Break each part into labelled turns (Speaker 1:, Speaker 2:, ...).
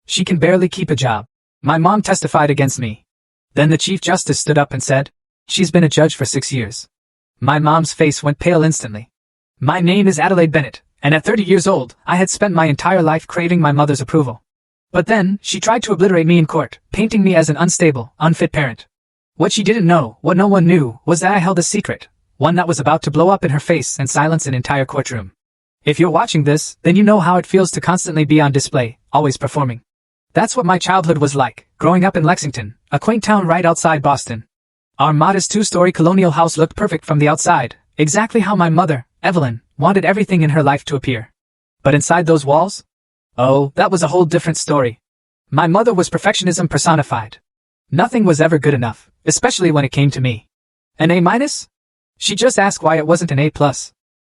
Speaker 1: She can barely keep a job. My mom testified against me. Then the Chief Justice stood up and said, she's been a judge for 6 years. My mom's face went pale instantly. My name is Adelaide Bennett, and at 30 years old, I had spent my entire life craving my mother's approval. But then, she tried to obliterate me in court, painting me as an unstable, unfit parent. What she didn't know, what no one knew, was that I held a secret, one that was about to blow up in her face and silence an entire courtroom. If you're watching this, then you know how it feels to constantly be on display, always performing. That's what my childhood was like, growing up in Lexington, a quaint town right outside Boston. Our modest 2-story colonial house looked perfect from the outside, exactly how my mother, Evelyn, wanted everything in her life to appear. But inside those walls? Oh, that was a whole different story. My mother was perfectionism personified. Nothing was ever good enough, especially when it came to me. An A-? She'd just ask why it wasn't an A+.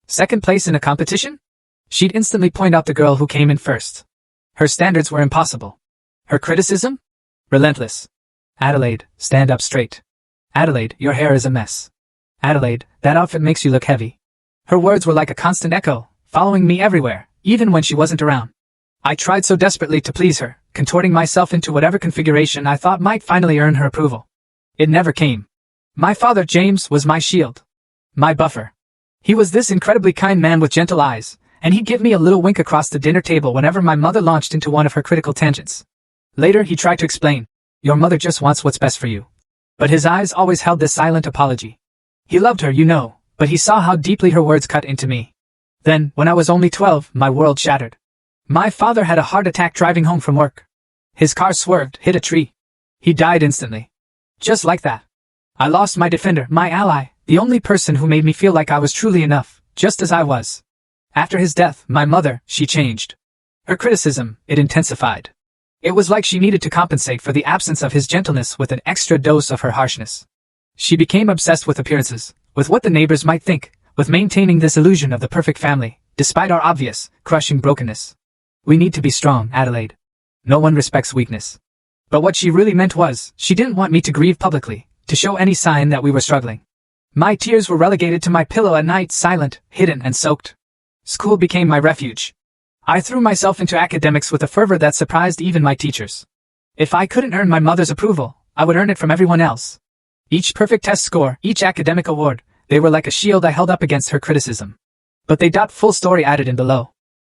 Speaker 1: Second place in a competition? She'd instantly point out the girl who came in first. Her standards were impossible. Her criticism? Relentless. Adelaide, stand up straight. Adelaide, your hair is a mess. Adelaide, that outfit makes you look heavy. Her words were like a constant echo, following me everywhere, even when she wasn't around. I tried so desperately to please her, contorting myself into whatever configuration I thought might finally earn her approval. It never came. My father, James, was my shield. My buffer. He was this incredibly kind man with gentle eyes, and he'd give me a little wink across the dinner table whenever my mother launched into one of her critical tangents. Later, he tried to explain, your mother just wants what's best for you. But his eyes always held this silent apology. He loved her, you know, but he saw how deeply her words cut into me. Then, when I was only 12, my world shattered. My father had a heart attack driving home from work. His car swerved, hit a tree. He died instantly. Just like that. I lost my defender, my ally, the only person who made me feel like I was truly enough, just as I was. After his death, my mother, she changed. Her criticism, it intensified. It was like she needed to compensate for the absence of his gentleness with an extra dose of her harshness. She became obsessed with appearances, with what the neighbors might think, with maintaining this illusion of the perfect family, despite our obvious, crushing brokenness. We need to be strong, Adelaide. No one respects weakness. But what she really meant was, she didn't want me to grieve publicly, to show any sign that we were struggling. My tears were relegated to my pillow at night, silent, hidden, and soaked. School became my refuge. I threw myself into academics with a fervor that surprised even my teachers. If I couldn't earn my mother's approval, I would earn it from everyone else. Each perfect test score, each academic award, they were like a shield I held up against her criticism. But they. Full story added in below.